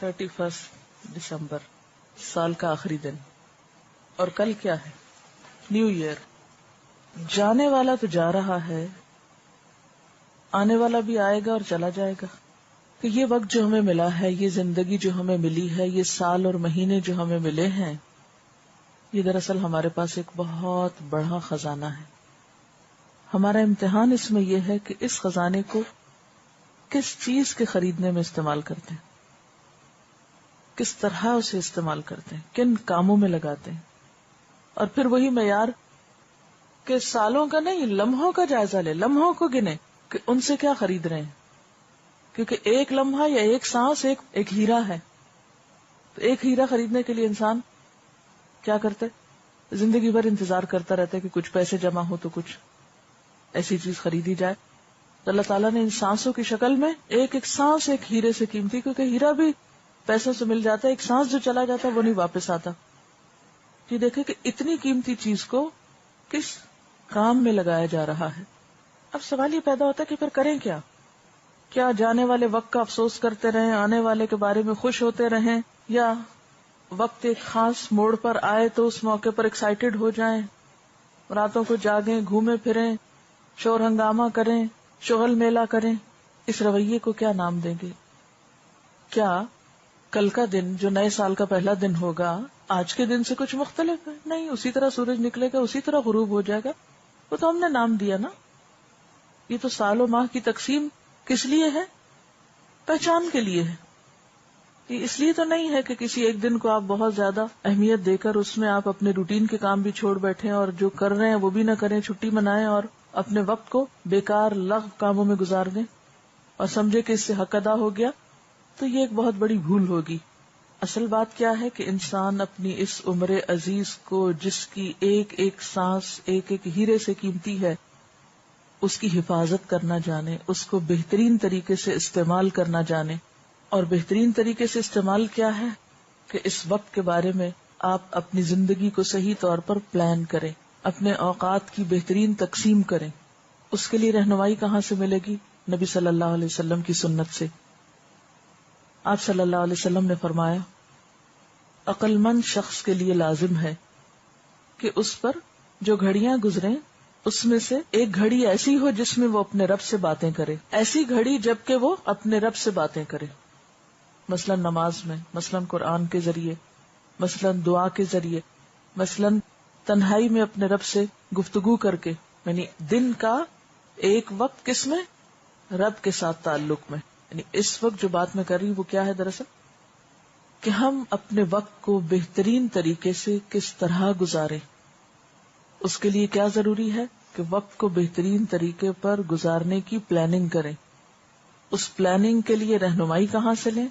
31 دسمبر، سال کا آخری دن، اور کل کیا ہے؟ New year. جانے والا تو جا رہا ہے، آنے والا بھی آئے گا اور چلا جائے گا۔ کہ یہ وقت جو ہمیں ملا ہے، یہ زندگی جو ہمیں ملی ہے، یہ سال اور مہینے جو ہمیں ملے ہیں، یہ دراصل ہمارے پاس ایک بہت بڑا خزانہ ہے۔ ہمارا امتحان اس میں یہ ہے کہ اس خزانے کو کس چیز کے خریدنے میں استعمال کرتے ہیں، کس طرح اسے استعمال کرتے ہیں، کن کاموں میں لگاتے ہیں۔ اور پھر وہی معیار کہ سالوں کا نہیں، لمحوں کا جائزہ لے، لمحوں کو گنے کہ ان سے کیا خرید رہے ہیں، کیونکہ ایک لمحہ یا ایک سانس ایک ہیرا ہے۔ تو ایک ہیرا خریدنے کے لیے انسان کیا کرتے؟ زندگی بھر انتظار کرتا رہتا ہے کہ کچھ پیسے جمع ہو تو کچھ ایسی چیز خریدی جائے۔ تو اللہ تعالیٰ نے ان سانسوں کی شکل میں ایک ایک سانس ایک ہیرے سے قیمتی، کیونکہ ہیرا بھی پیسوں سے مل جاتا ہے، ایک سانس جو چلا جاتا ہے وہ نہیں واپس آتا۔ یہ دیکھیں کہ اتنی قیمتی چیز کو کس کام میں لگایا جا رہا ہے۔ اب سوال یہ پیدا ہوتا ہے کہ پھر کریں کیا؟ کیا جانے والے وقت کا افسوس کرتے رہیں، آنے والے کے بارے میں خوش ہوتے رہیں، یا وقت ایک خاص موڑ پر آئے تو اس موقع پر ایکسائٹیڈ ہو جائیں، راتوں کو جاگیں، گھومیں پھریں، شور ہنگامہ کریں، شغل میلہ کریں؟ اس رویے کو کیا نام دیں گے؟ کیا کل کا دن جو نئے سال کا پہلا دن ہوگا آج کے دن سے کچھ مختلف ہے؟ نہیں، اسی طرح سورج نکلے گا، اسی طرح غروب ہو جائے گا۔ وہ تو ہم نے نام دیا نا۔ یہ تو سال و ماہ کی تقسیم کس لیے ہے؟ پہچان کے لیے ہے۔ یہ اس لیے تو نہیں ہے کہ کسی ایک دن کو آپ بہت زیادہ اہمیت دے کر اس میں آپ اپنے روٹین کے کام بھی چھوڑ بیٹھیں اور جو کر رہے ہیں وہ بھی نہ کریں، چھٹی منائیں اور اپنے وقت کو بیکار لغو کاموں میں گزار دیں اور سمجھے کہ اس سے حق ادا ہو گیا، تو یہ ایک بہت بڑی بھول ہوگی۔ اصل بات کیا ہے کہ انسان اپنی اس عمر عزیز کو، جس کی ایک ایک سانس ایک ایک ہیرے سے قیمتی ہے، اس کی حفاظت کرنا جانے، اس کو بہترین طریقے سے استعمال کرنا جانے۔ اور بہترین طریقے سے استعمال کیا ہے کہ اس وقت کے بارے میں آپ اپنی زندگی کو صحیح طور پر پلان کریں، اپنے اوقات کی بہترین تقسیم کریں۔ اس کے لیے رہنمائی کہاں سے ملے گی؟ نبی صلی اللہ علیہ وسلم کی سنت سے۔ آپ صلی اللہ علیہ وسلم نے فرمایا، عقل مند شخص کے لیے لازم ہے کہ اس پر جو گھڑیاں گزریں اس میں سے ایک گھڑی ایسی ہو جس میں وہ اپنے رب سے باتیں کرے، ایسی گھڑی جبکہ وہ اپنے رب سے باتیں کرے، مثلا نماز میں، مثلا قرآن کے ذریعے، مثلا دعا کے ذریعے، مثلا تنہائی میں اپنے رب سے گفتگو کر کے، یعنی دن کا ایک وقت کس میں؟ رب کے ساتھ تعلق میں۔ یعنی اس وقت جو بات میں کر رہی ہوں وہ کیا ہے دراصل؟ کہ ہم اپنے وقت کو بہترین طریقے سے کس طرح گزاریں۔ اس کے لیے کیا ضروری ہے کہ وقت کو بہترین طریقے پر گزارنے کی پلاننگ کریں۔ اس پلاننگ کے لیے رہنمائی کہاں سے لیں؟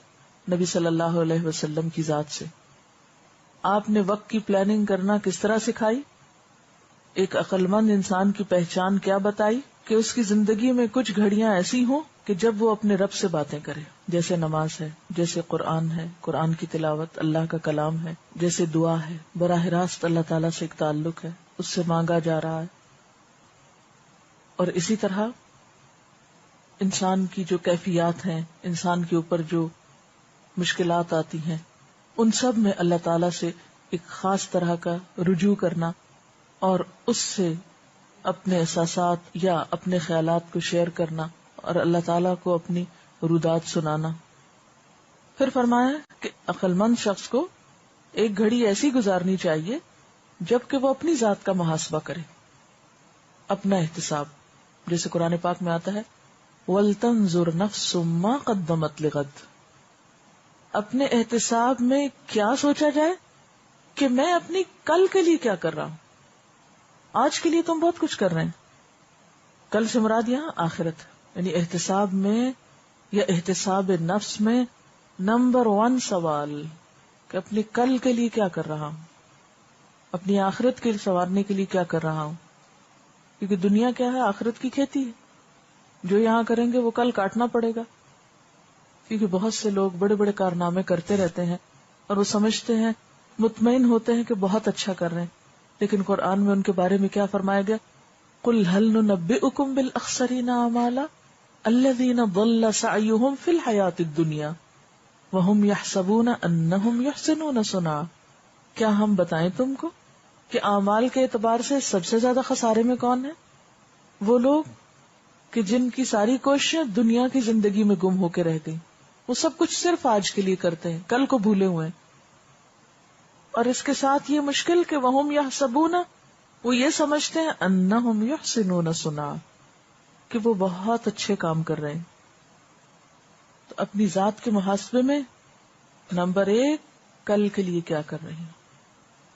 نبی صلی اللہ علیہ وسلم کی ذات سے۔ آپ نے وقت کی پلاننگ کرنا کس طرح سکھائی؟ ایک عقل مند انسان کی پہچان کیا بتائی؟ کہ اس کی زندگی میں کچھ گھڑیاں ایسی ہوں کہ جب وہ اپنے رب سے باتیں کرے، جیسے نماز ہے، جیسے قرآن ہے، قرآن کی تلاوت، اللہ کا کلام ہے، جیسے دعا ہے، براہ راست اللہ تعالیٰ سے ایک تعلق ہے، اس سے مانگا جا رہا ہے۔ اور اسی طرح انسان کی جو کیفیات ہیں، انسان کے اوپر جو مشکلات آتی ہیں، ان سب میں اللہ تعالیٰ سے ایک خاص طرح کا رجوع کرنا اور اس سے اپنے احساسات یا اپنے خیالات کو شیئر کرنا اور اللہ تعالیٰ کو اپنی رودات سنانا۔ پھر فرمایا کہ عقل مند شخص کو ایک گھڑی ایسی گزارنی چاہیے جبکہ وہ اپنی ذات کا محاسبہ کرے، اپنا احتساب، جیسے قرآن پاک میں آتا ہے وَلْتَنْظُرْ نَفْسٌ مَّا قَدَّمَتْ لِغَدٍ۔ اپنے احتساب میں کیا سوچا جائے کہ میں اپنی کل کے لیے کیا کر رہا ہوں۔ آج کے لیے تم بہت کچھ کر رہے ہیں، کل سے مراد یہاں آخرت، یعنی احتساب میں یا احتساب نفس میں نمبر 1 سوال کہ اپنی کل کے لیے کیا کر رہا ہوں، اپنی آخرت کے سنوارنے کے لیے کیا کر رہا ہوں۔ کیونکہ دنیا کیا ہے؟ آخرت کی کھیتی ہے، جو یہاں کریں گے وہ کل کاٹنا پڑے گا۔ کیونکہ بہت سے لوگ بڑے بڑے کارنامے کرتے رہتے ہیں اور وہ سمجھتے ہیں، مطمئن ہوتے ہیں کہ بہت اچھا کر رہے ہیں، لیکن قرآن میں ان کے بارے میں کیا فرمایا گیا؟ قُلْ هَلْ نُنَبِّئُكُمْ بِالْأَخْسَرِينَ أَعْمَالًا الَّذِينَ ضَلَّ سَعْيُهُمْ فِي الْحَيَاةِ الدُّنْيَا۔ وَهُمْ يَحْسَبُونَ أَنَّهُمْ يُحْسِنُونَ صُنْعًا، کیا ہم بتائیں تم کو کہ اعمال کے اعتبار سے سب سے زیادہ خسارے میں کون ہے؟ وہ لوگ کہ جن کی ساری کوششیں دنیا کی زندگی میں گم ہو کے رہ گئی، وہ سب کچھ صرف آج کے لیے کرتے ہیں، کل کو بھولے ہوئے ہیں۔ اور اس کے ساتھ یہ مشکل کہ وَهُمْ يَحْسَبُونَ، وہ یہ سمجھتے ہیں أَنَّهُمْ يُحْسِنُونَ صُنْعًا، کہ وہ بہت اچھے کام کر رہے ہیں۔ تو اپنی ذات کے محاسبے میں نمبر 1 کل کے لیے کیا کر رہی ہوں،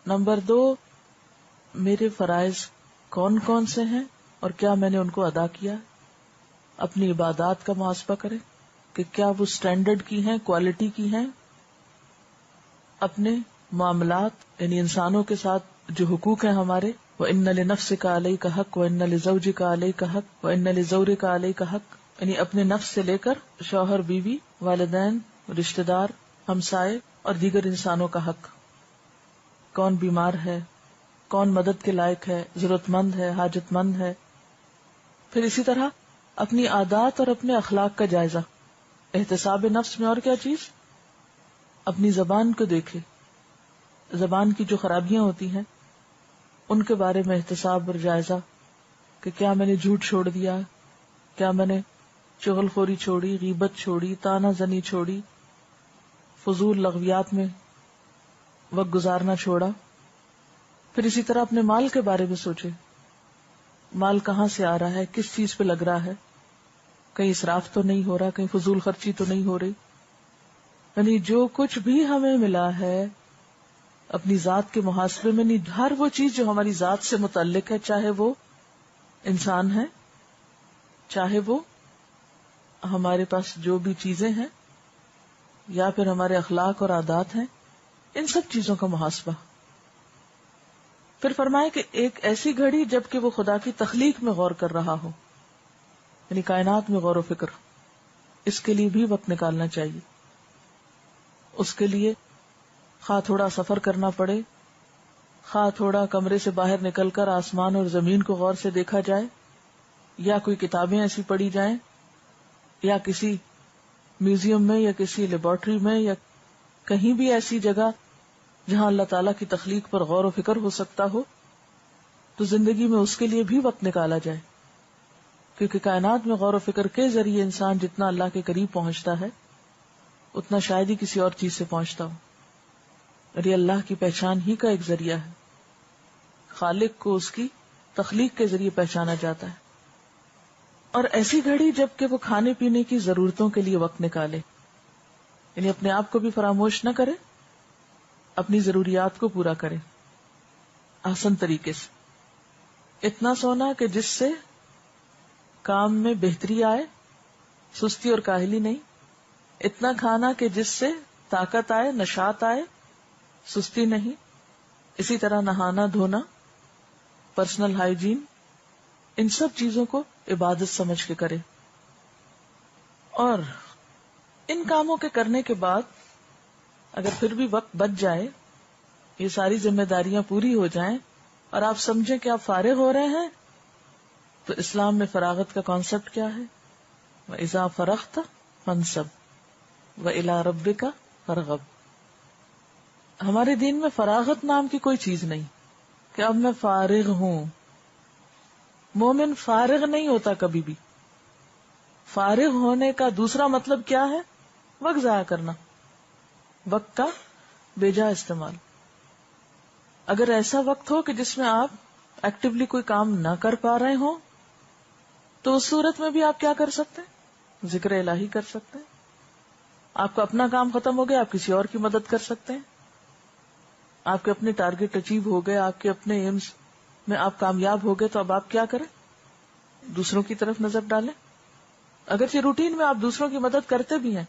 نمبر 2 میرے فرائض کون کون سے ہیں اور کیا میں نے ان کو ادا کیا، اپنی عبادات کا محاسبہ کریں کہ کیا وہ سٹینڈرڈ کی ہیں، کوالٹی کی ہیں، اپنے معاملات یعنی انسانوں کے ساتھ جو حقوق ہیں ہمارے، وَإِنَّ لِنَفْسِكَ عَلَيْكَ حَقٌّ وَإِنَّ لِزَوْجِكَ عَلَيْكَ حَقٌّ وَإِنَّ لِزَوْرِكَ عَلَيْكَ حَقٌّ، یعنی اپنے نفس سے لے کر شوہر، بیوی، والدین، رشتہ دار، ہمسائے اور دیگر انسانوں کا حق، کون بیمار ہے، کون مدد کے لائق ہے، ضرورت مند ہے، حاجت مند ہے۔ پھر اسی طرح اپنی عادات اور اپنے اخلاق کا جائزہ، احتساب نفس میں اور کیا چیز، اپنی زبان کو دیکھے، زبان کی جو خرابیاں ہوتی ہیں ان کے بارے میں احتساب اور جائزہ کہ کیا میں نے جھوٹ چھوڑ دیا، کیا میں نے چغل خوری چھوڑی، غیبت چھوڑی، تانا زنی چھوڑی، فضول لغویات میں وقت گزارنا چھوڑا۔ پھر اسی طرح اپنے مال کے بارے میں سوچے، مال کہاں سے آ رہا ہے، کس چیز پہ لگ رہا ہے، کہیں اسراف تو نہیں ہو رہا، کہیں فضول خرچی تو نہیں ہو رہی۔ یعنی جو کچھ بھی ہمیں ملا ہے اپنی ذات کے محاسبے میں، نہیں، ہر وہ چیز جو ہماری ذات سے متعلق ہے، چاہے وہ انسان ہے، چاہے وہ ہمارے پاس جو بھی چیزیں ہیں، یا پھر ہمارے اخلاق اور عادات ہیں، ان سب چیزوں کا محاسبہ۔ پھر فرمائے کہ ایک ایسی گھڑی جبکہ وہ خدا کی تخلیق میں غور کر رہا ہو، یعنی کائنات میں غور و فکر، اس کے لیے بھی وقت نکالنا چاہیے۔ اس کے لیے خواہ تھوڑا سفر کرنا پڑے، خواہ تھوڑا کمرے سے باہر نکل کر آسمان اور زمین کو غور سے دیکھا جائے، یا کوئی کتابیں ایسی پڑھی جائیں، یا کسی میوزیم میں یا کسی لیبارٹری میں یا کہیں بھی ایسی جگہ جہاں اللہ تعالیٰ کی تخلیق پر غور و فکر ہو سکتا ہو، تو زندگی میں اس کے لیے بھی وقت نکالا جائے، کیونکہ کائنات میں غور و فکر کے ذریعے انسان جتنا اللہ کے قریب پہنچتا ہے اتنا شاید ہی کسی اور چیز سے پہنچتا ہو، اور یہ اللہ کی پہچان ہی کا ایک ذریعہ ہے۔ خالق کو اس کی تخلیق کے ذریعے پہچانا جاتا ہے۔ اور ایسی گھڑی جب کہ وہ کھانے پینے کی ضرورتوں کے لیے وقت نکالے، یعنی اپنے آپ کو بھی فراموش نہ کرے، اپنی ضروریات کو پورا کرے آسان طریقے سے۔ اتنا سونا کہ جس سے کام میں بہتری آئے، سستی اور کاہلی نہیں، اتنا کھانا کہ جس سے طاقت آئے، نشاط آئے، سستی نہیں، اسی طرح نہانا دھونا، پرسنل ہائیجین، ان سب چیزوں کو عبادت سمجھ کے کرے۔ اور ان کاموں کے کرنے کے بعد اگر پھر بھی وقت بچ جائے، یہ ساری ذمہ داریاں پوری ہو جائیں اور آپ سمجھیں کہ آپ فارغ ہو رہے ہیں، تو اسلام میں فراغت کا کانسیپٹ کیا ہے؟ وَإِذَا فَرَغْتَ فَانْصَبْ وَإِلَىٰ رَبِّكَ فَارْغَب۔ ہمارے دین میں فراغت نام کی کوئی چیز نہیں کہ اب میں فارغ ہوں۔ مومن فارغ نہیں ہوتا کبھی بھی۔ فارغ ہونے کا دوسرا مطلب کیا ہے؟ وقت ضائع کرنا، وقت کا بیجا استعمال۔ اگر ایسا وقت ہو کہ جس میں آپ ایکٹیولی کوئی کام نہ کر پا رہے ہوں، تو اس صورت میں بھی آپ کیا کر سکتے ہیں؟ ذکر الہی کر سکتے ہیں۔ آپ کا اپنا کام ختم ہو گیا، آپ کسی اور کی مدد کر سکتے ہیں۔ آپ کے اپنے ٹارگٹ اچیو ہو گئے، آپ کے اپنے ایمز میں آپ کامیاب ہو گئے، تو اب آپ کیا کریں؟ دوسروں کی طرف نظر ڈالیں۔ اگرچہ روٹین میں آپ دوسروں کی مدد کرتے بھی ہیں،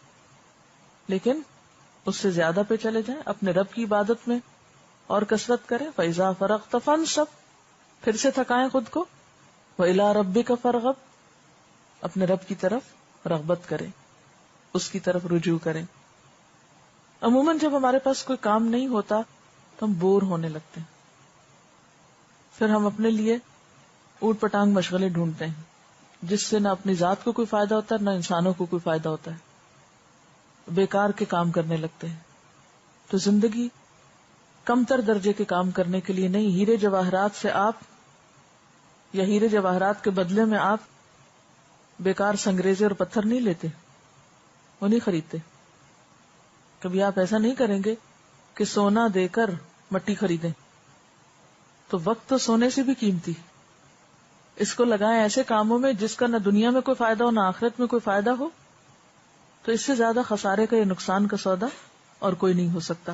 لیکن اس سے زیادہ پہ چلے جائیں، اپنے رب کی عبادت میں اور کثرت کریں۔ فَإِذَا فَرَغْتَ فَانْصَبْ، پھر سے تھکائیں خود کو۔ وَإِلَىٰ رَبِّكَ فَارْغَب، اپنے رب کی طرف رغبت کریں، اس کی طرف رجوع کریں۔ عموماً جب ہمارے پاس کوئی کام نہیں ہوتا تو ہم بور ہونے لگتے ہیں، پھر ہم اپنے لیے اوٹ پٹانگ مشغلے ڈھونڈتے ہیں، جس سے نہ اپنی ذات کو کوئی فائدہ ہوتا ہے، نہ انسانوں کو کوئی فائدہ ہوتا ہے۔ بیکار کے کام کرنے لگتے ہیں. تو زندگی کم تر درجے کے کام کرنے کے لیے نہیں. ہیرے جواہرات سے آپ یا ہیرے جواہرات کے بدلے میں آپ بیکار سنگریزے اور پتھر نہیں لیتے, وہ نہیں خریدتے. کبھی آپ ایسا نہیں کریں گے کہ سونا دے کر مٹی خریدیں. تو وقت تو سونے سے بھی قیمتی. اس کو لگائیں ایسے کاموں میں جس کا نہ دنیا میں کوئی فائدہ ہو نہ آخرت میں کوئی فائدہ ہو. تو اس سے زیادہ خسارے کا یا نقصان کا سودا اور کوئی نہیں ہو سکتا.